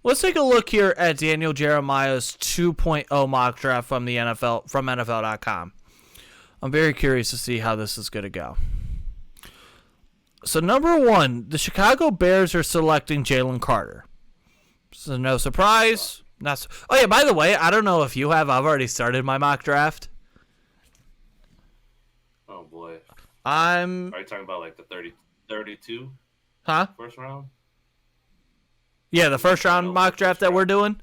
Let's take a look here at Daniel Jeremiah's 2.0 mock draft from the NFL from NFL.com. I'm very curious to see how this is going to go. So number 1, the Chicago Bears are selecting Jalen Carter. So no surprise. Oh yeah, by the way, I don't know if you have. I've already started my mock draft. Oh boy. Are you talking about like the 32? Huh? First round? Yeah, the first round mock draft that we're doing.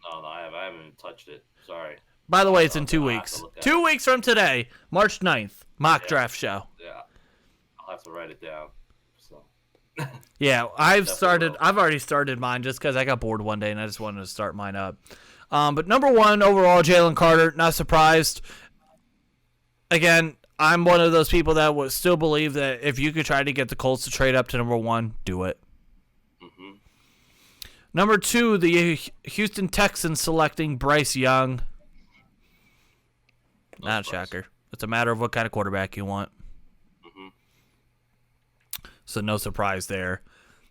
No, I haven't even touched it. Sorry. By the way, it's in 2 weeks. 2 weeks from today, March 9th, mock draft show. Yeah. I'll have to write it down. So. Yeah, I've already started mine just because I got bored one day and I just wanted to start mine up. But number 1 overall, Jalen Carter, not surprised. Again, I'm one of those people that would still believe that if you could try to get the Colts to trade up to number 1, do it. Mm-hmm. Number 2, the Houston Texans selecting Bryce Young. Not a shocker. It's a matter of what kind of quarterback you want. Mm-hmm. So no surprise there.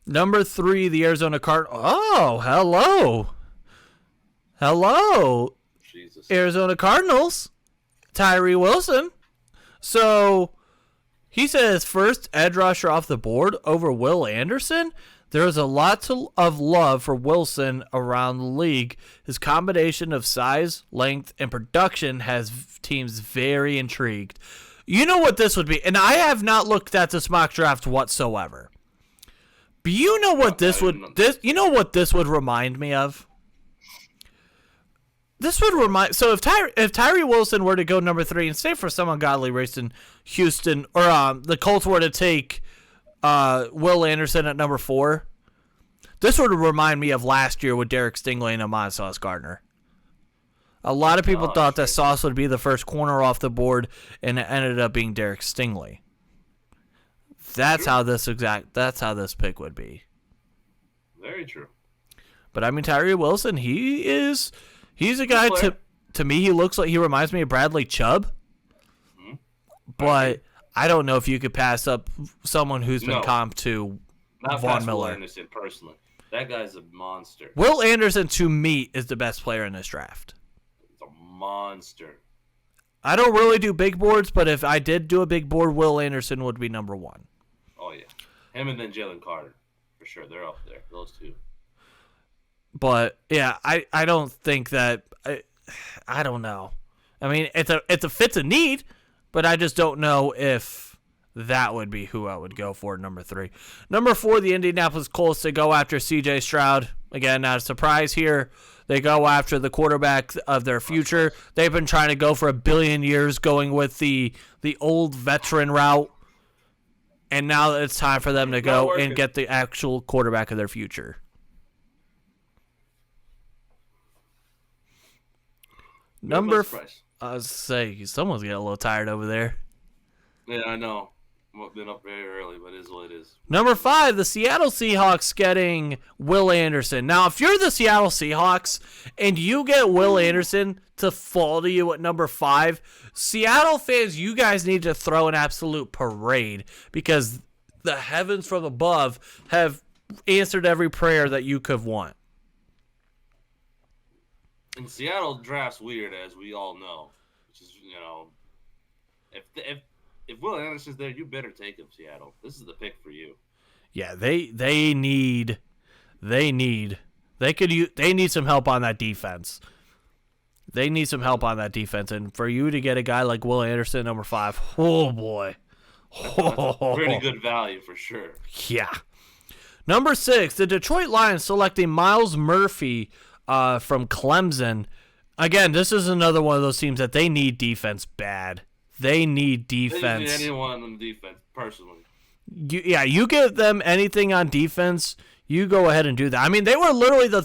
Number 3, the Arizona Cardinals. Oh, hello. Jesus. Arizona Cardinals. Tyree Wilson. So he says first edge rusher off the board over Will Anderson. There's a lot of love for Wilson around the league. His combination of size, length, and production has teams very intrigued. You know what this would be? And I have not looked at this mock draft whatsoever. But you know what this would remind me of? This would remind. So if Tyree Wilson were to go number 3 and say for some ungodly reason Houston or the Colts were to take Will Anderson at number 4, this would remind me of last year with Derek Stingley and Ahmad Sauce Gardner. A lot of people thought that Sauce would be the first corner off the board, and it ended up being Derek Stingley. That's how this pick would be. Very true. But I mean, Tyree Wilson, he's a guy to me. He reminds me of Bradley Chubb. Mm-hmm. But I don't know if you could pass up someone who's been comped to Von Miller. Will Anderson personally. That guy's a monster. Will Anderson, to me, is the best player in this draft. He's a monster. I don't really do big boards, but if I did do a big board, Will Anderson would be number 1. Oh, yeah. Him and then Jalen Carter. For sure. They're up there. Those two. But, yeah, I don't think that I don't know. I mean, it's a fits a need, but I just don't know if that would be who I would go for number 3. Number 4, the Indianapolis Colts, they go after C.J. Stroud. Again, not a surprise here. They go after the quarterback of their future. They've been trying to go for 1 billion years going with the old veteran route. And now it's time for them to go and get the actual quarterback of their future. I was say someone's getting a little tired over there. Yeah, I know. I've been up very early, but it is what it is. Number 5, the Seattle Seahawks getting Will Anderson. Now, if you're the Seattle Seahawks and you get Will Anderson to fall to you at number 5, Seattle fans, you guys need to throw an absolute parade because the heavens from above have answered every prayer that you could want. And Seattle drafts weird, as we all know. Which is, if Will Anderson's there, you better take him, Seattle. This is the pick for you. Yeah, they need some help on that defense. They need some help on that defense, and for you to get a guy like Will Anderson, number 5, oh boy, pretty good value for sure. Yeah. Number 6, the Detroit Lions selecting Myles Murphy from Clemson. Again, this is another one of those teams that they need defense bad. They need defense. They need anyone on defense, personally. You give them anything on defense, you go ahead and do that. I mean, they were literally the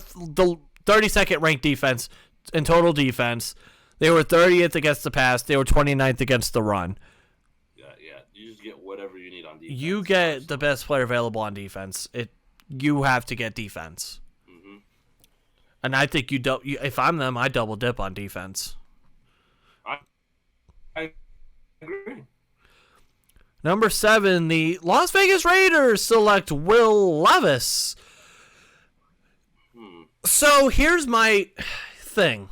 32nd ranked defense in total defense. They were 30th against the pass. They were 29th against the run. Yeah. You just get whatever you need on defense. You get the best player available on defense. You have to get defense. Mm-hmm. And I think if I'm them, I double dip on defense. I agree. Number 7, the Las Vegas Raiders select Will Levis. So here's my thing.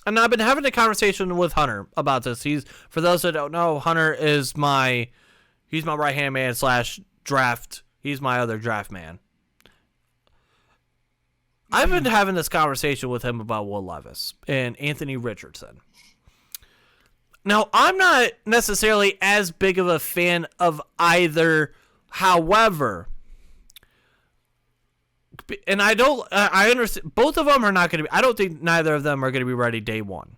And I've been having a conversation with Hunter about this. For those that don't know, Hunter is he's my right-hand man / draft. He's my other draft man. I've been having this conversation with him about Will Levis and Anthony Richardson. Now, I'm not necessarily as big of a fan of either. However, and I understand both of them are not going to be. I don't think neither of them are going to be ready day one.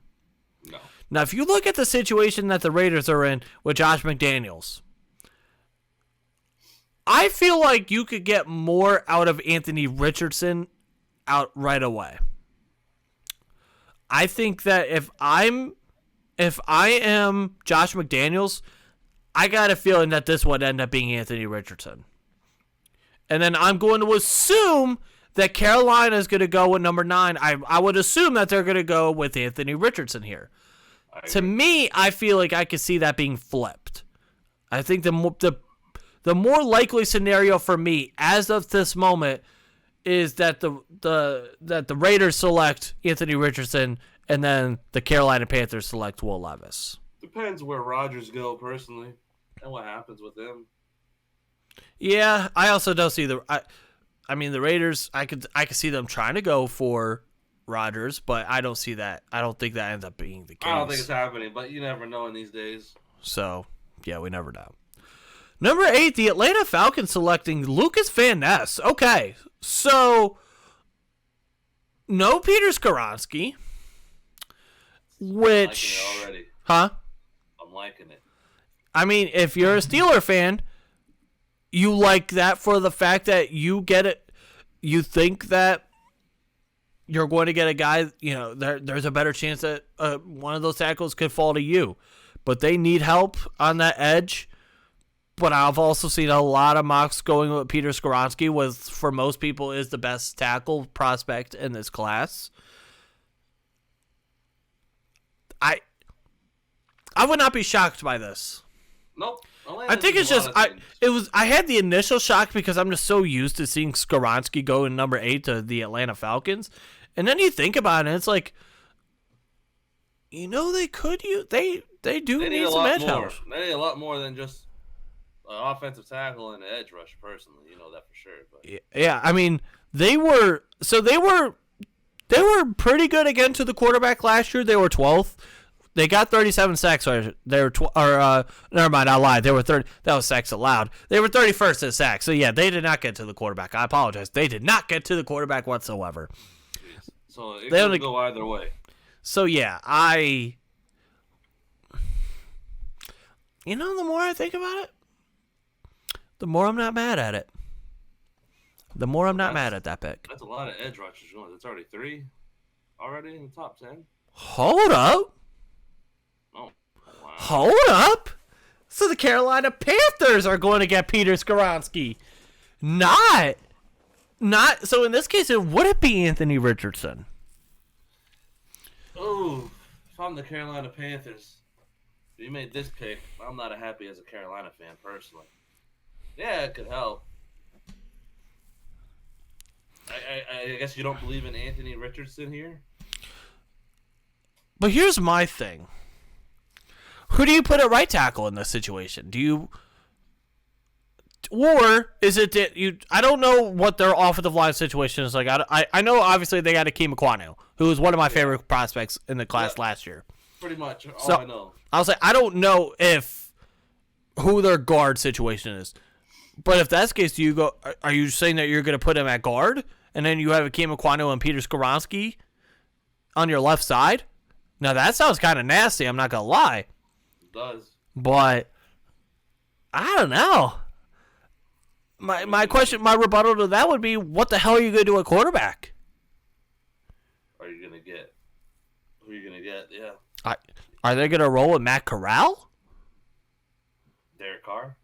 No. Now, if you look at the situation that the Raiders are in with Josh McDaniels, I feel like you could get more out of Anthony Richardson out right away. I think that if I am Josh McDaniels, I got a feeling that this would end up being Anthony Richardson. And then I'm going to assume that Carolina is going to go with number 9. I would assume that they're going to go with Anthony Richardson here. To me, I feel like I could see that being flipped. I think the more likely scenario for me as of this moment is that the Raiders select Anthony Richardson and then the Carolina Panthers select Will Levis. Depends where Rodgers go personally and what happens with him. Yeah, I also don't see the Raiders. I could see them trying to go for Rodgers, but I don't see that. I don't think that ends up being the case. I don't think it's happening, but you never know in these days. So yeah, we never know. Number 8, the Atlanta Falcons selecting Lucas Van Ness. Okay, so no Peter Skoronski, which I'm liking it already. Huh? I'm liking it. I mean, if you're a Steeler fan, you like that for the fact that you get it. You think that you're going to get a guy, there's a better chance that one of those tackles could fall to you. But they need help on that edge. But I've also seen a lot of mocks going with Peter Skoronski, for most people, is the best tackle prospect in this class. I would not be shocked by this. Nope. I think it's just I had the initial shock because I'm just so used to seeing Skoronski go in number 8 to the Atlanta Falcons, and then you think about it, it's like, they could they do need some edge help. They need a lot more than just an offensive tackle and an edge rush. Personally, you know that for sure. But. Yeah, I mean they were pretty good again to the quarterback last year. They were 12th. They got 37 sacks. Or they were never mind. I lied. They were 30. That was sacks allowed. They were 31st in sacks. So yeah, they did not get to the quarterback. I apologize. They did not get to the quarterback whatsoever. So it could go either way. So yeah, the more I think about it, the more I'm not mad at it. The more I'm not mad at that pick. That's a lot of edge rushers. It's already 3 already in the top 10. Hold up. Oh, wow. Hold up. So the Carolina Panthers are going to get Peter Skoronski. Not. So in this case, would it be Anthony Richardson? Oh, if I'm the Carolina Panthers, if you made this pick, I'm not happy as a Carolina fan personally. Yeah, it could help. I guess you don't believe in Anthony Richardson here? But here's my thing. Who do you put at right tackle in this situation? Or is it that you? I don't know what their offensive line situation is like. I know obviously they got Akeem Ekwonu, who was one of my favorite prospects in the class last year. Pretty much all I know. I'll say I don't know who their guard situation is. But if that's the case, are you saying that you're going to put him at guard, and then you have Akeem Ekwonu and Peter Skoronski on your left side? Now, that sounds kind of nasty, I'm not going to lie. It does. But, I don't know. My rebuttal to that would be, what the hell are you going to do at quarterback? Who are you going to get? Yeah. Are they going to roll with Matt Corral? Derek Carr?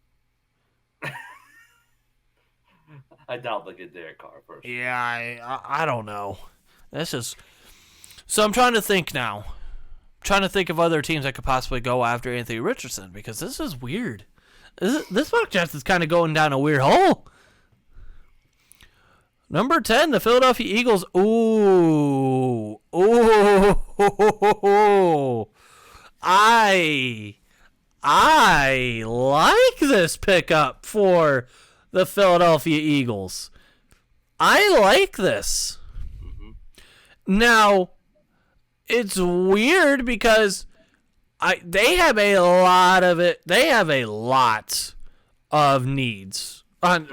I doubt they'll get Derek Carr first. Yeah, I don't know. That's just... So I'm trying to think now. I'm trying to think of other teams that could possibly go after Anthony Richardson, because this is weird. This mock draft is kind of going down a weird hole. Number 10, the Philadelphia Eagles. Ooh. Ooh. I like this pickup for the Philadelphia Eagles. I like this. Mm-hmm. Now, it's weird because they have a lot of it. They have a lot of needs on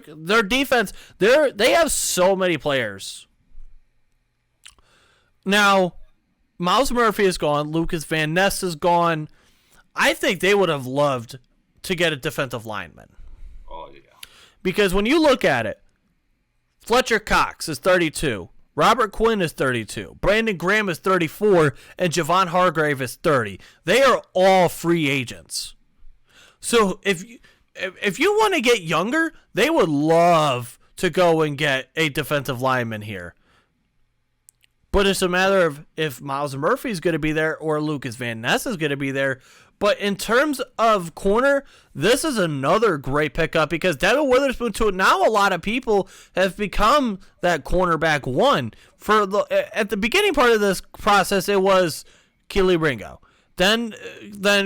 their defense. They have so many players. Now, Miles Murphy is gone. Lucas Van Ness is gone. I think they would have loved to get a defensive lineman. Oh, yeah. Because when you look at it, Fletcher Cox is 32. Robert Quinn is 32. Brandon Graham is 34. And Javon Hargrave is 30. They are all free agents. So if you want to get younger, they would love to go and get a defensive lineman here. But it's a matter of if Miles Murphy is going to be there or Lucas Van Ness is going to be there. But in terms of corner, this is another great pickup because Devin Witherspoon, too, now a lot of people have become that cornerback one. At the beginning part of this process, it was Kelee Ringo. Then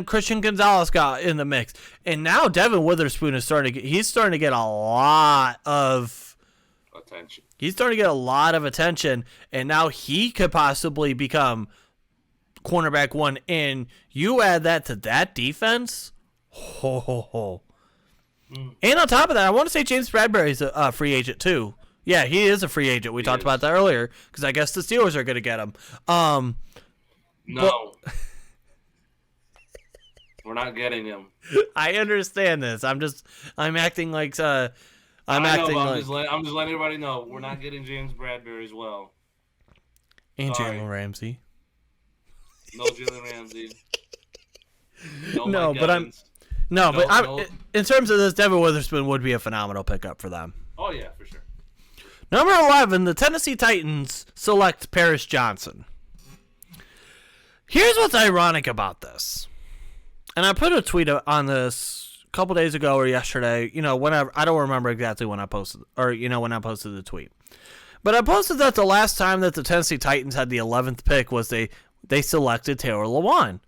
Christian Gonzalez got in the mix. And now Devin Witherspoon is starting to get a lot of attention. He's starting to get a lot of attention, and now he could possibly become cornerback one. And you add that to that defense, ho ho ho. And on top of that, I want to say James Bradbury's a free agent too. Yeah, he is a free agent. We talked about that earlier because I guess the Steelers are going to get him. No, we're not getting him. I understand this. I'm acting like I'm just letting everybody know we're not getting James Bradbury as well. And Jalen Ramsey. No Jalen Ramsey. In terms of this, Devin Witherspoon would be a phenomenal pickup for them. Oh yeah, for sure. Number 11, the Tennessee Titans select Paris Johnson. Here's what's ironic about this. And I put a tweet on this a couple days ago or yesterday, whenever, I don't remember exactly when I posted, or, when I posted the tweet. But I posted that the last time that the Tennessee Titans had the 11th pick was they selected Taylor Lewan.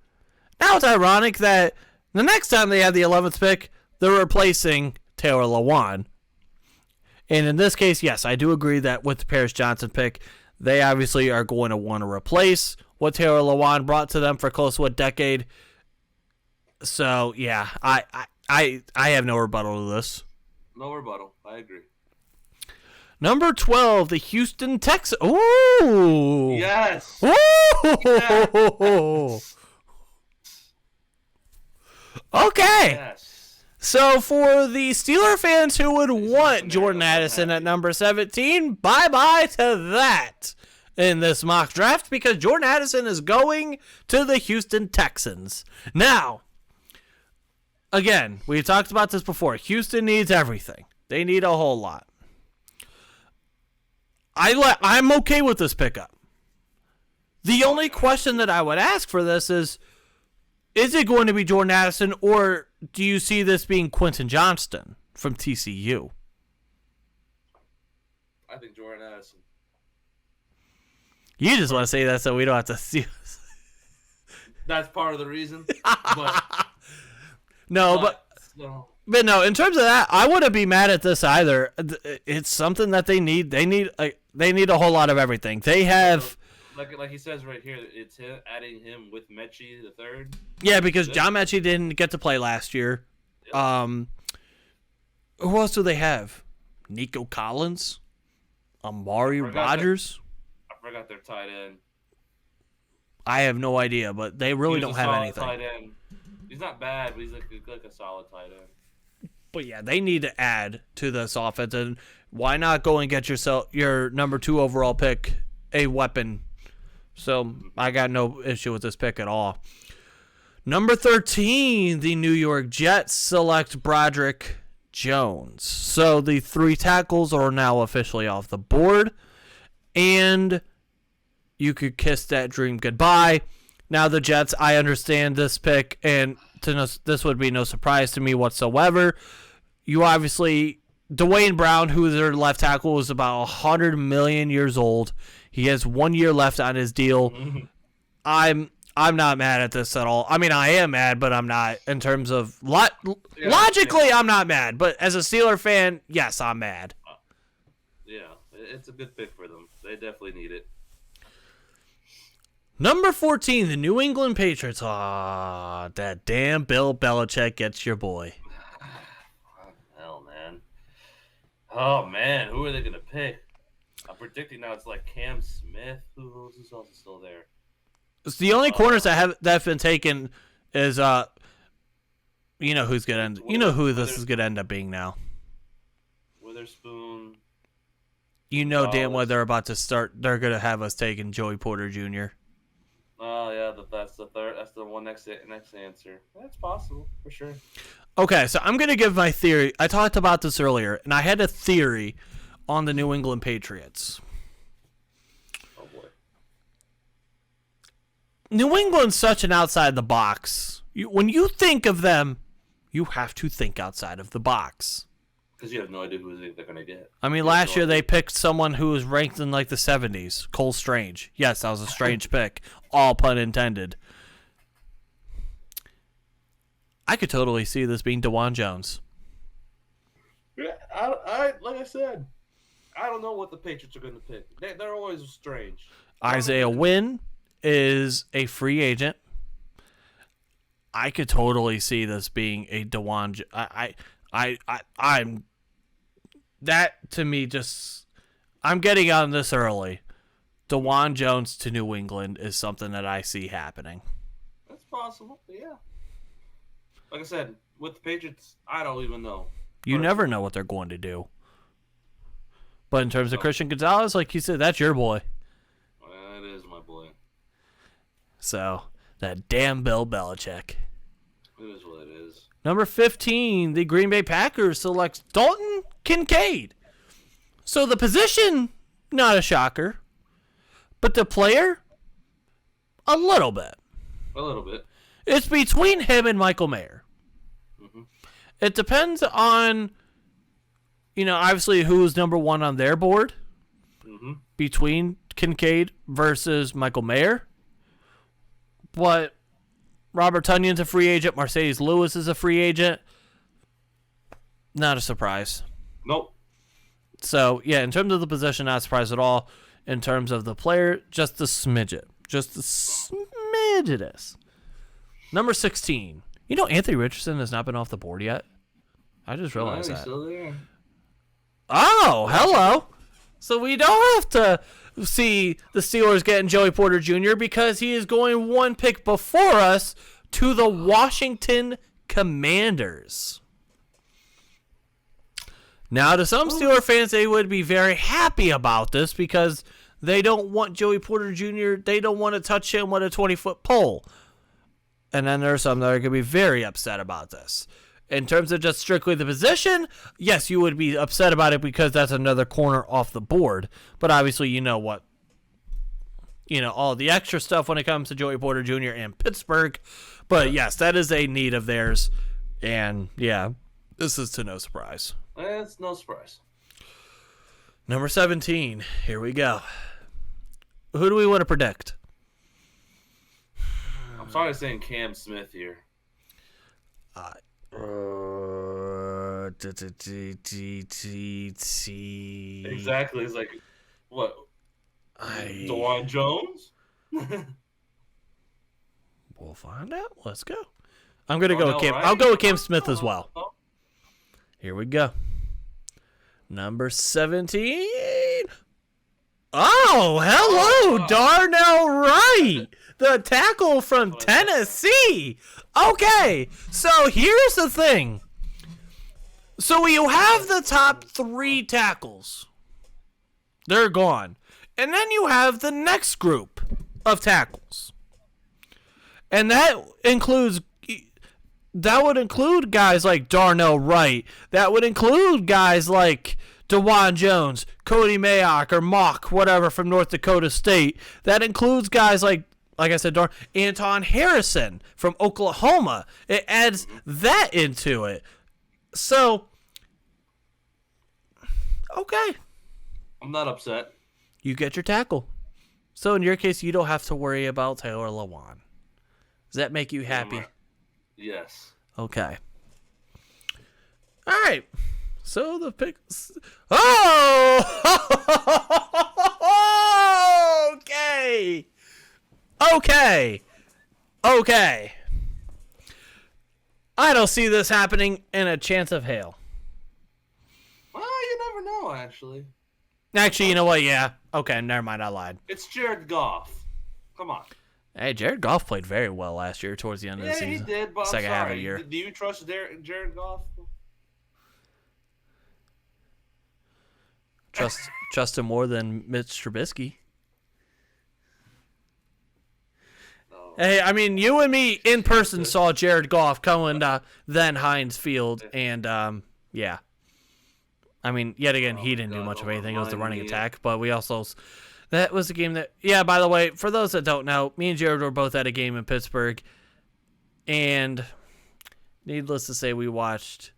Now it's ironic that the next time they had the 11th pick, they're replacing Taylor Lewan. And in this case, yes, I do agree that with the Paris Johnson pick, they obviously are going to want to replace what Taylor Lewan brought to them for close to a decade. So, yeah, I have no rebuttal to this. No rebuttal. I agree. Number 12, the Houston Texans. Ooh. Yes. Ooh. Yes. Okay. Yes. So for the Steeler fans who would want Jordan Addison at number 17, bye-bye to that in this mock draft because Jordan Addison is going to the Houston Texans. Now, again, we talked about this before. Houston needs everything. They need a whole lot. I'm okay with this pickup. The only question that I would ask for this is it going to be Jordan Addison or do you see this being Quentin Johnston from TCU? I think Jordan Addison. You just want to say that so we don't have to see. That's part of the reason. But no, in terms of that, I wouldn't be mad at this either. It's something that they need. They need a whole lot of everything. They have. Like he says right here, it's adding him with Mechie the third. Yeah, because John Mechie didn't get to play last year. Yep. Who else do they have? Nico Collins, Amari Rodgers. I forgot their tight end. I have no idea, but they really don't have anything. Tight end. He's not bad, but he's like a solid tight end. But yeah, they need to add to this offense, and why not go and get your number 2 overall pick a weapon? So I got no issue with this pick at all. Number 13, the New York Jets select Broderick Jones. So the 3 tackles are now officially off the board, and you could kiss that dream goodbye. Now the Jets, I understand this pick, and this would be no surprise to me whatsoever. You obviously Dwayne Brown, who is their left tackle, is about 100 million years old. He has 1 year left on his deal. I'm not mad at this at all. I mean, I am mad, but I'm not in terms of logically. I'm not mad, but as a Steeler fan, yes, I'm mad. Yeah, it's a good pick for them. They definitely need it. Number 14, the New England Patriots. Ah, that damn Bill Belichick gets your boy. Hell, man. Oh, man, who are they going to pick? I'm predicting now it's like Cam Smith. Who's else is still there? It's the only corners that have been taken is you know who's gonna end. You know who this is gonna end up being now. Witherspoon. You know damn well they're about to start. They're gonna have us taking Joey Porter Jr. Oh yeah, that's the third. That's the one next answer. That's possible for sure. Okay, so I'm gonna give my theory. I talked about this earlier, and I had a theory on the New England Patriots. Oh boy. New England's such an outside the box. When you think of them, you have to think outside of the box. Because you have no idea who they're going to get. I mean, last year they picked someone who was ranked in like the 70s, Cole Strange. Yes, that was a strange pick. All pun intended. I could totally see this being DeJuan Jones. Yeah, I like I said, I don't know what the Patriots are going to pick. They're always strange. Isaiah Wynn is a free agent. I could totally see this being a DeJuan. I'm that to me just. I'm getting on this early. DeJuan Jones to New England is something that I see happening. That's possible, yeah. Like I said, with the Patriots, I don't even know. You never know what they're going to do. But in terms of Christian Gonzalez, like you said, that's your boy. That is my boy. So, that damn Bill Belichick. It is what it is. Number 15, the Green Bay Packers selects Dalton Kincaid. So the position, not a shocker. But the player, a little bit. A little bit. It's between him and Michael Mayer. Mm-hmm. It depends on, obviously who's number one on their board. Mm-hmm. Between Kincaid versus Michael Mayer. But Robert Tunyon's a free agent. Mercedes Lewis is a free agent. Not a surprise. Nope. So, yeah, in terms of the position, not a surprise at all. In terms of the player, just a smidget. Just a smidget. Number 16. You know Anthony Richardson has not been off the board yet? I just realized that. Still there. Oh, hello. So we don't have to see the Steelers getting Joey Porter Jr. because he is going one pick before us to the Washington Commanders. Now, to some Steeler fans, they would be very happy about this because they don't want Joey Porter Jr., they don't want to touch him with a 20-foot pole. And then there are some that are going to be very upset about this. In terms of just strictly the position, yes, you would be upset about it because that's another corner off the board. But obviously, you know what? All the extra stuff when it comes to Joey Porter Jr. and Pittsburgh. But yes, that is a need of theirs. And yeah, this is to no surprise. It's no surprise. Number 17. Here we go. Who do we want to predict? I'm sorry saying Cam Smith here. Exactly. It's like, what? DeJuan Jones? We'll find out. Let's go. I'm going to go with Cam. Right? I'll go with Cam Smith as well. Here we go. Number 17. Oh, hello, Darnell Wright, the tackle from Tennessee. Okay, so here's the thing. So you have the top 3 tackles. They're gone. And then you have the next group of tackles. And that would include guys like Darnell Wright. That would include guys like DeJuan Jones, Cody Mayock, or Mock, whatever, from North Dakota State. That includes guys like I said, Anton Harrison from Oklahoma. It adds that into it. So, Okay. I'm not upset. You get your tackle. So in your case, you don't have to worry about Taylor Lewan. Does that make you happy? Yes. Okay. All right. So the picks. Oh! Okay. Okay. Okay. I don't see this happening in a chance of hell. Well, you never know, actually. Actually, you know what? Yeah. Okay, never mind. I lied. It's Jared Goff. Come on. Hey, Jared Goff played very well last year towards the end of the Yeah, season. he did, but I'm Second half of the sorry. year. Do you trust Jared Goff? Trust him more than Mitch Trubisky. No. Hey, I mean, you and me in person saw Jared Goff coming then Heinz Field, and yeah. I mean, yet again, he didn't do much of anything. It was the running attack, but we also that was a game that. Yeah, by the way, for those that don't know, me and Jared were both at a game in Pittsburgh, and needless to say, we watched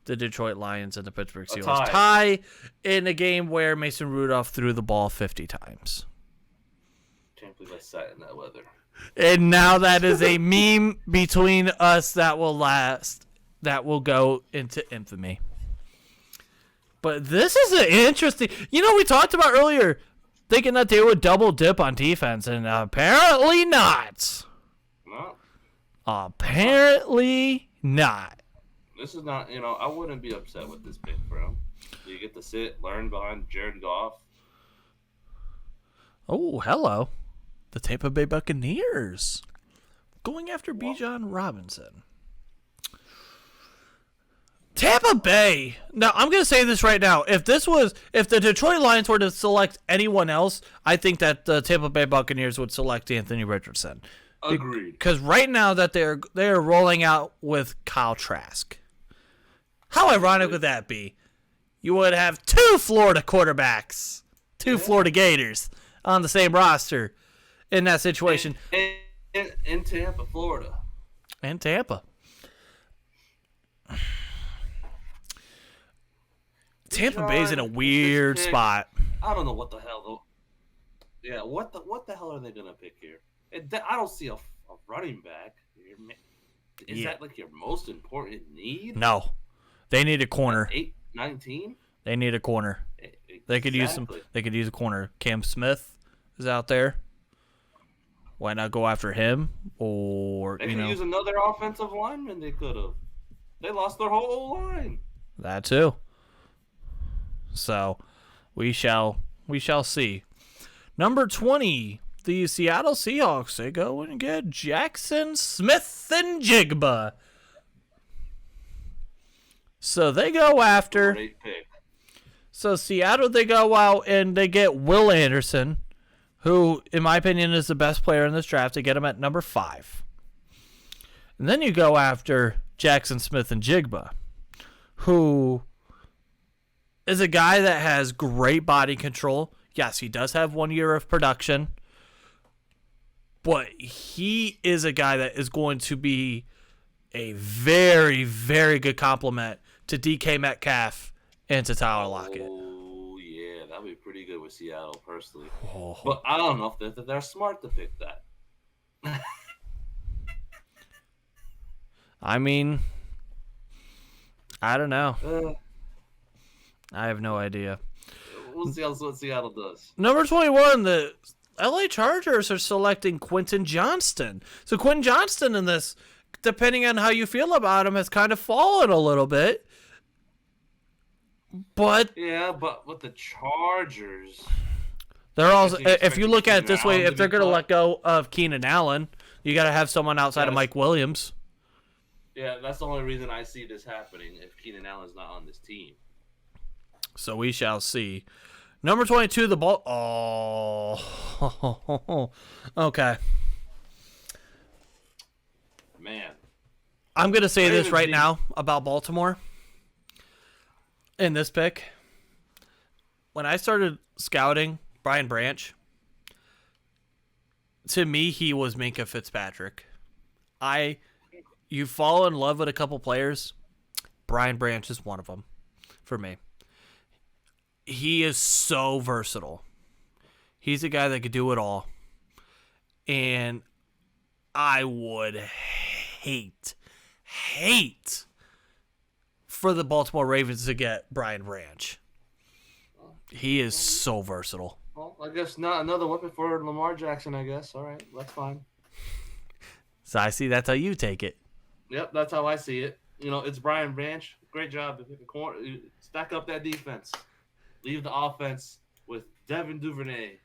the Detroit Lions and the Pittsburgh Steelers tie in a game where Mason Rudolph threw the ball 50 times. Can't believe I sat in that weather. And now that is a meme between us that will last, that will go into infamy. But this is an interesting. You know, we talked about earlier thinking that they would double dip on defense, and apparently not. No. Apparently not. This is not, I wouldn't be upset with this pick for him. You get to sit, learn behind Jared Goff. Oh, hello. The Tampa Bay Buccaneers going after Bijan Robinson. Tampa Bay. Now, I'm going to say this right now. If the Detroit Lions were to select anyone else, I think that the Tampa Bay Buccaneers would select Anthony Richardson. Agreed. Because right now that they're rolling out with Kyle Trask. How ironic would that be? You would have two Florida quarterbacks, two Florida Gators on the same roster in that situation. In Tampa, Florida. And Tampa. Tampa Bay's in a weird spot. I don't know what the hell. Yeah, what the hell are they gonna pick here? I don't see a running back. Is that like your most important need? No, they need a corner. 19? They need a corner. Exactly. They could use some. They could use a corner. Cam Smith is out there. Why not go after him? Or they could use another offensive lineman. They could have. They lost their whole line. That too. So, we shall see. Number 20, the Seattle Seahawks. They go and get Jackson Smith-Njigba. So they go after. Great pick. So Seattle, they go out and they get Will Anderson, who, in my opinion, is the best player in this draft. They get him at number 5. And then you go after Jackson Smith-Njigba, who is a guy that has great body control. Yes, he does have 1 year of production, but he is a guy that is going to be a very, very good complement to DK Metcalf and to Tyler Lockett. Oh, yeah, that would be pretty good with Seattle, personally. Oh. But I don't know if they're smart to pick that. I mean, I don't know. I have no idea. We'll see what Seattle does. Number 21, the LA Chargers are selecting Quentin Johnston. So Quentin Johnston in this, depending on how you feel about him, has kind of fallen a little bit. But yeah, but with the Chargers, they're also, if you look at it this way, if they're going to let go of Keenan Allen, you got to have someone outside of Mike Williams. Yeah, that's the only reason I see this happening if Keenan Allen's not on this team. So we shall see. Number 22, the ball. Oh, okay. Man, I'm gonna say this right now about Baltimore. In this pick, when I started scouting Brian Branch, to me he was Minkah Fitzpatrick. You fall in love with a couple players. Brian Branch is one of them, for me. he is so versatile. He's a guy that could do it all. And I would hate for the Baltimore Ravens to get Brian Branch. He is so versatile. Well, I guess not another weapon for Lamar Jackson, I guess. All right, that's fine. So I see that's how you take it. Yep, that's how I see it. It's Brian Branch. Great job. Stack up that defense. Leave the offense with Devin Duvernay,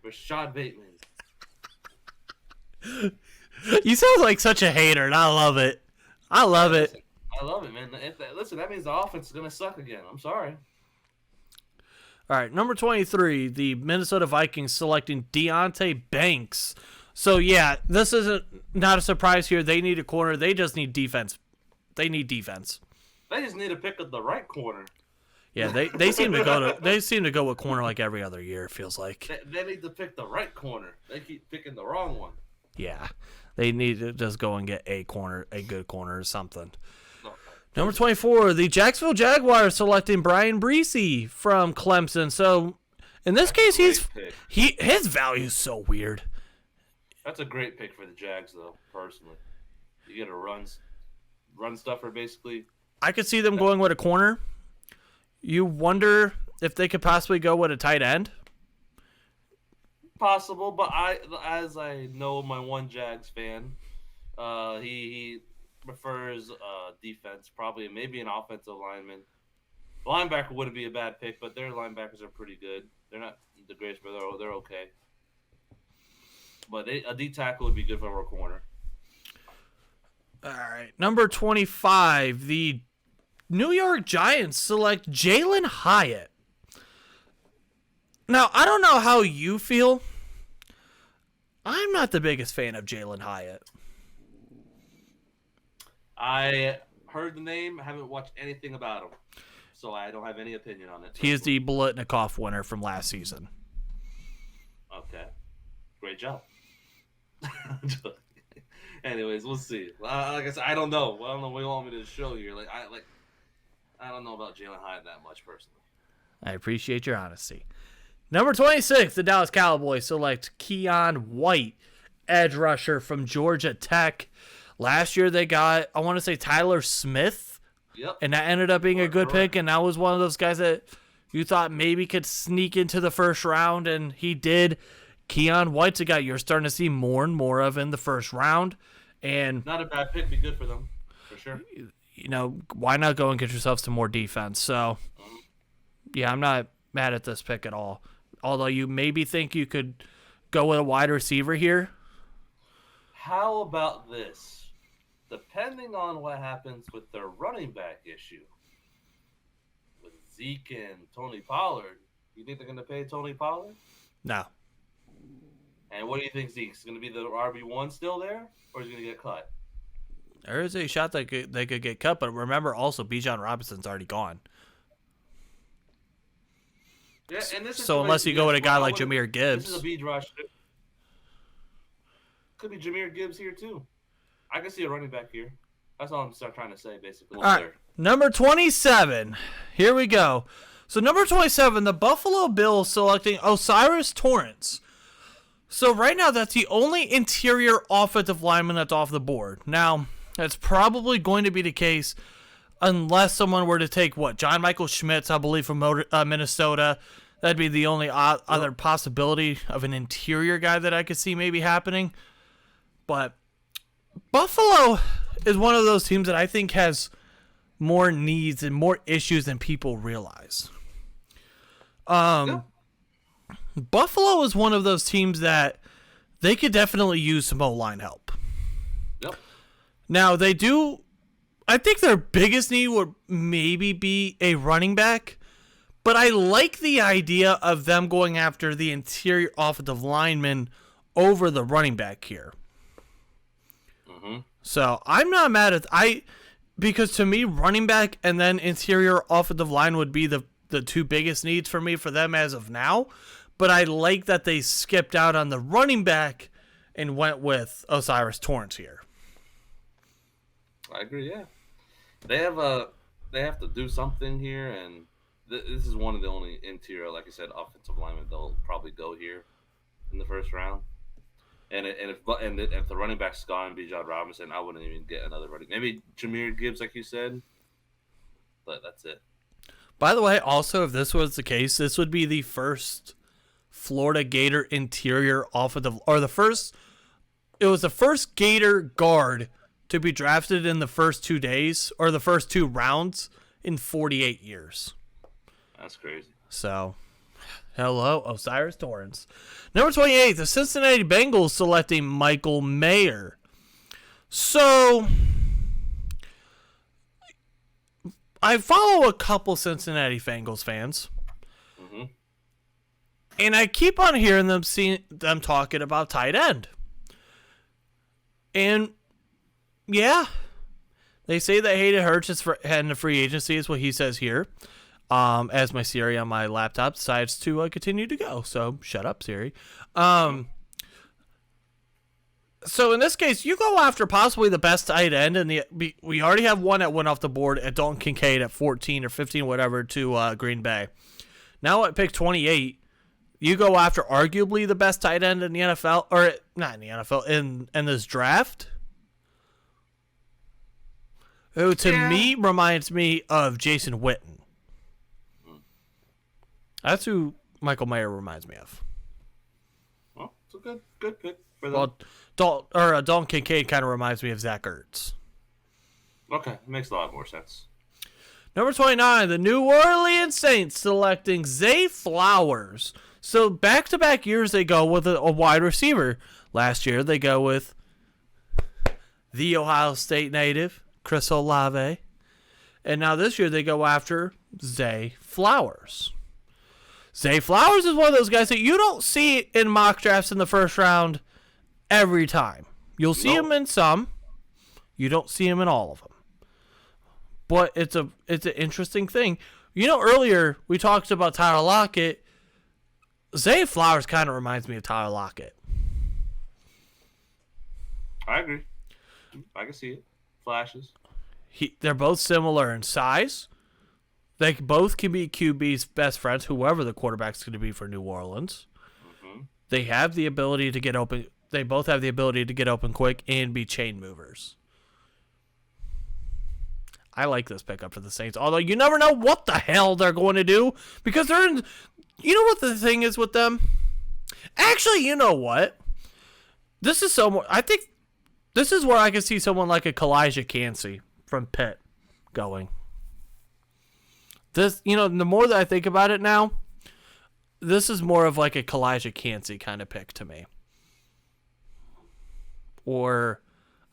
Rashad Bateman. You sound like such a hater, and I love it. I love it. I love it, man. Listen, that means the offense is going to suck again. I'm sorry. All right, number 23, the Minnesota Vikings selecting Deonte Banks. So, yeah, this isn't not a surprise here. They need a corner. They just need defense. They need defense. They just need to pick up the right corner. Yeah, they seem to go with corner like every other year, it feels like. They need to pick the right corner. They keep picking the wrong one. Yeah. They need to just go and get a good corner or something. Okay. Number 24, the Jacksonville Jaguars selecting Brian Breesy from Clemson. So, in this case, his value is so weird. That's a great pick for the Jags, though, personally. You get a run stuffer, basically. I could see them going with a corner. You wonder if they could possibly go with a tight end. Possible, but as I know my one Jags fan, he prefers defense, probably maybe an offensive lineman. Linebacker wouldn't be a bad pick, but their linebackers are pretty good. They're not the greatest, but they're okay. But a D tackle would be good for a corner. All right, number 25, the New York Giants select Jalen Hyatt. Now, I don't know how you feel. I'm not the biggest fan of Jalen Hyatt. I heard the name, haven't watched anything about him, so I don't have any opinion on it. He is the Biletnikoff winner from last season. Okay. Great job. Anyways, we'll see. Like I said, I don't know. I don't know what you want me to show you. I don't know about Jalen Hyatt that much personally. I appreciate your honesty. Number 26, the Dallas Cowboys select Keon White, edge rusher from Georgia Tech. Last year they got, I want to say, Tyler Smith. Yep. And that ended up being a good pick, and that was one of those guys that you thought maybe could sneak into the first round, and he did. Keon White's a guy you're starting to see more and more of in the first round. And not a bad pick, be good for them, for sure. Why not go and get yourself some more defense? So, yeah, I'm not mad at this pick at all. Although you maybe think you could go with a wide receiver here. How about this? Depending on what happens with their running back issue, with Zeke and Tony Pollard, you think they're going to pay Tony Pollard? No. And what do you think, Zeke's going to be the RB1 still there, or is he going to get cut? There is a shot that they could get cut, but remember also Bijan Robinson's already gone. Yeah, and this is so unless you go with a guy like Jahmyr Gibbs. This is a beat rush. Could be Jahmyr Gibbs here, too. I can see a running back here. That's all I'm trying to say, basically. All right, number 27. Here we go. So number 27, the Buffalo Bills selecting O'Cyrus Torrence. So right now, that's the only interior offensive lineman that's off the board. Now, that's probably going to be the case unless someone were to take, John Michael Schmitz, I believe, from Minnesota. That'd be the only other possibility of an interior guy that I could see maybe happening. But Buffalo is one of those teams that I think has more needs and more issues than people realize. Buffalo is one of those teams that they could definitely use some O-line help. Yep. Now, they do... I think their biggest need would maybe be a running back, but I like the idea of them going after the interior offensive lineman over the running back here. Mm-hmm. So, I'm not mad at... because to me, running back and then interior offensive line would be the two biggest needs for me for them as of now. But I like that they skipped out on the running back and went with O'Cyrus Torrence here. I agree, yeah. They have to do something here, and this is one of the only interior, like I said, offensive linemen they'll probably go here in the first round. And if the running back's gone, Bijan Robinson, I wouldn't even get another running. Maybe Jahmyr Gibbs, like you said, but that's it. By the way, also, if this was the case, this would be the first Florida Gator interior offensive, or the first. It was the first Gator guard to be drafted in the first 2 days or the first 2 rounds in 48 years. That's crazy. So, hello, Osiris Torrance. Number 28, the Cincinnati Bengals selecting Michael Mayer. So, I follow a couple Cincinnati Bengals fans. Mm-hmm. And I keep on hearing them talking about tight end. And, yeah, they say that Hayden Hurst is heading to free agency is what he says here. As my Siri on my laptop decides to continue to go. So, shut up, Siri. So, in this case, you go after possibly the best tight end. And we already have one that went off the board at Dalton Kincaid at 14 or 15, whatever, to Green Bay. Now at pick 28, you go after arguably the best tight end in the NFL, or not in the NFL, in this draft. Who, to me, reminds me of Jason Witten. That's who Michael Mayer reminds me of. Well, it's a good pick for them. Well, Dalton Kincaid kind of reminds me of Zach Ertz. Okay, makes a lot more sense. Number 29, the New Orleans Saints selecting Zay Flowers. So back-to-back years they go with a wide receiver. Last year they go with the Ohio State native, Chris Olave. And now this year they go after Zay Flowers. Zay Flowers is one of those guys that you don't see in mock drafts in the first round every time. You'll see him in some. You don't see him in all of them. But it's an interesting thing. You know, earlier we talked about Tyler Lockett. Zay Flowers kind of reminds me of Tyler Lockett. I agree. I can see it. Flashes. They're both similar in size. They both can be QB's best friends, whoever the quarterback's going to be for New Orleans. Mm-hmm. They have the ability to get open. They both have the ability to get open quick and be chain movers. I like this pickup for the Saints, although you never know what the hell they're going to do because they're in. You know what the thing is with them? Actually, you know what? This is I think this is where I can see someone like a Kalijah Cansey from Pitt going. This, the more that I think about it now, this is more of like a Kalijah Cansey kind of pick to me. Or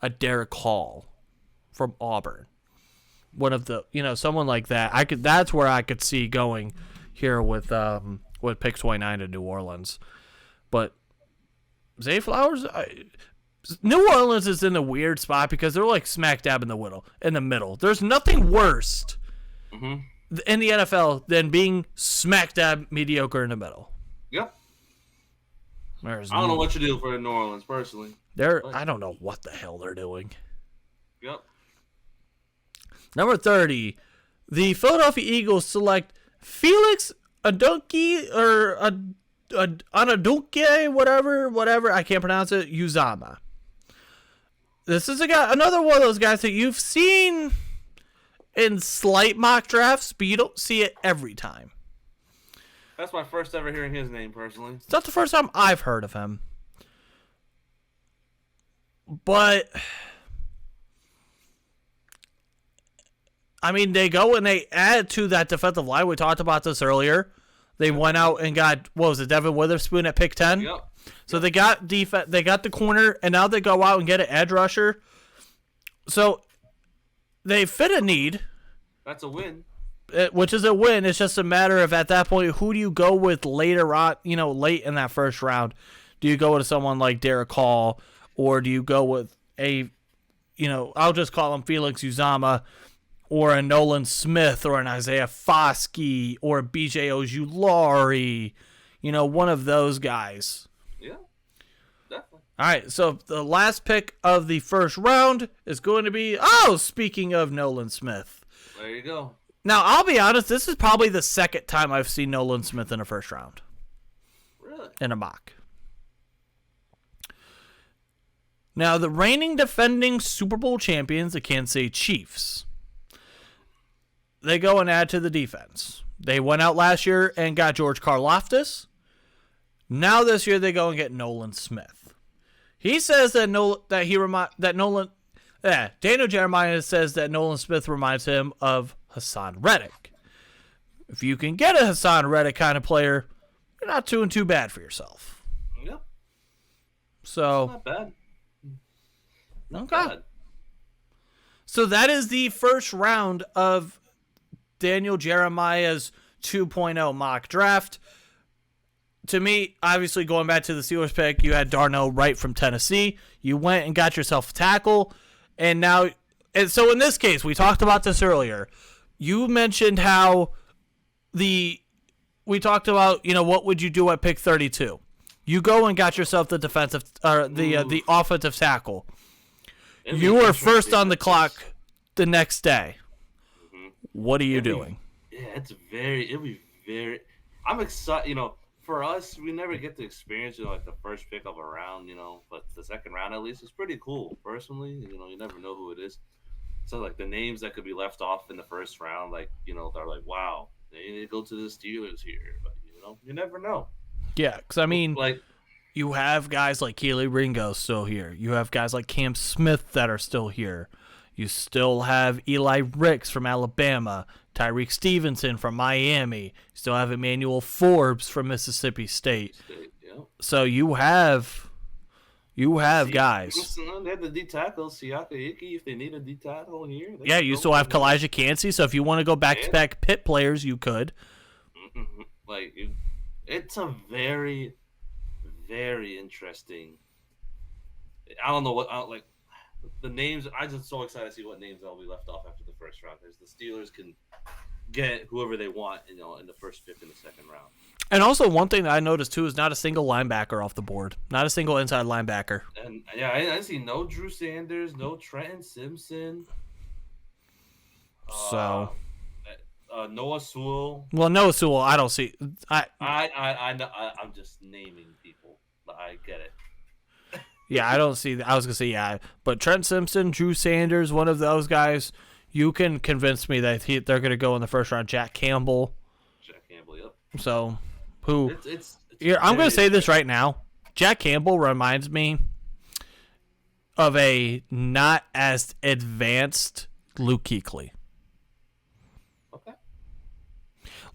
a Derek Hall from Auburn. One of the, someone like that. That's where I could see going here with pick 29 in New Orleans. But Zay Flowers, New Orleans is in a weird spot because they're like smack dab in the middle. There's nothing worse in the NFL than being smack dab mediocre in the middle. Yep. I don't know what you do for New Orleans personally. I don't know what the hell they're doing. Yep. Number 30, the Philadelphia Eagles select Felix Adunke or Anadunke, whatever. I can't pronounce it. Uzama. This is another one of those guys that you've seen in slight mock drafts, but you don't see it every time. That's my first ever hearing his name personally. It's not the first time I've heard of him. But I mean, they go and they add to that defensive line. We talked about this earlier. They went out and got, Devin Witherspoon at pick 10? Yep. So they got they got the corner, and now they go out and get an edge rusher. So they fit a need. That's a win. Which is a win. It's just a matter of, at that point, who do you go with later on, late in that first round? Do you go with someone like Derek Hall, or do you go with I'll just call him Felix Uzama, or a Nolan Smith, or an Isaiah Foskey, or a BJ Ojulari, one of those guys. Yeah, definitely. All right, so the last pick of the first round is going to be, speaking of Nolan Smith. There you go. Now, I'll be honest, this is probably the second time I've seen Nolan Smith in a first round. Really? In a mock. Now, the reigning defending Super Bowl champions, the Kansas City Chiefs, they go and add to the defense. They went out last year and got George Karlaftis. Now this year they go and get Nolan Smith. He says that Daniel Jeremiah says that Nolan Smith reminds him of Hassan Reddick. If you can get a Hassan Reddick kind of player, you're not doing too bad for yourself. Yep. So Not bad. Not okay. bad. So that is the first round of Daniel Jeremiah's 2.0 mock draft. To me, obviously going back to the Steelers pick, you had Darnell Wright from Tennessee. You went and got yourself a tackle. And so in this case, we talked about this earlier. You mentioned how we talked about, what would you do at pick 32? You go and got yourself the defensive or the offensive tackle. You were first on the clock the next day. Mm-hmm. What are you doing? It'd be very. I'm excited. For us, we never get to experience, like the first pick of a round, but the second round at least is pretty cool. Personally, you never know who it is. So like the names that could be left off in the first round, like they're like, wow, they need to go to the Steelers here, but you never know. Yeah, because I mean, like you have guys like Keely Ringo still here. You have guys like Cam Smith that are still here. You still have Eli Ricks from Alabama, Tyreek Stevenson from Miami. You still have Emmanuel Forbes from Mississippi State. Yeah. So you have guys. They have the D tackle, Siaka Ike, if they need a D tackle here. Yeah, you still have Kalijah Kancey, so if you want to go back-to-back Pitt players, you could. It's a very, very interesting. I don't know what the names. I'm just so excited to see what names will be left off after the first round, because the Steelers can get whoever they want, in the first pick in the second round. And also, one thing that I noticed too is not a single linebacker off the board, not a single inside linebacker. And yeah, I see no Drew Sanders, no Trenton Simpson. So. Noah Sewell. Well, Noah Sewell, I don't see. I'm just naming people. I get it. Yeah, I don't see. I was gonna say yeah, but Trent Simpson, Drew Sanders, one of those guys, you can convince me that they're gonna go in the first round. Jack Campbell. Yep. So, who? It's I'm gonna say this right now. Jack Campbell reminds me of a not as advanced Luke Kuechly. Okay.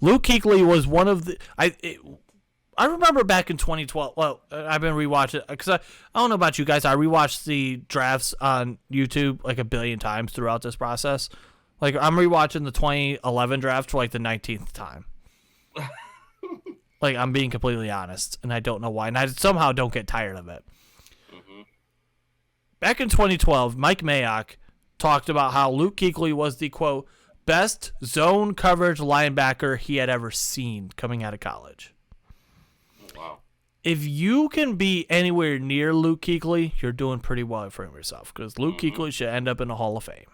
Luke Kuechly was one of the I remember back in 2012. Well, I've been rewatching because I don't know about you guys. I rewatched the drafts on YouTube like a billion times throughout this process. Like I'm rewatching the 2011 draft for like the 19th time. Like I'm being completely honest, and I don't know why, and I somehow don't get tired of it. Mm-hmm. Back in 2012, Mike Mayock talked about how Luke Kuechly was the quote best zone coverage linebacker he had ever seen coming out of college. Wow. If you can be anywhere near Luke Kuechly, you're doing pretty well for yourself, because Luke Kuechly should end up in the Hall of Fame.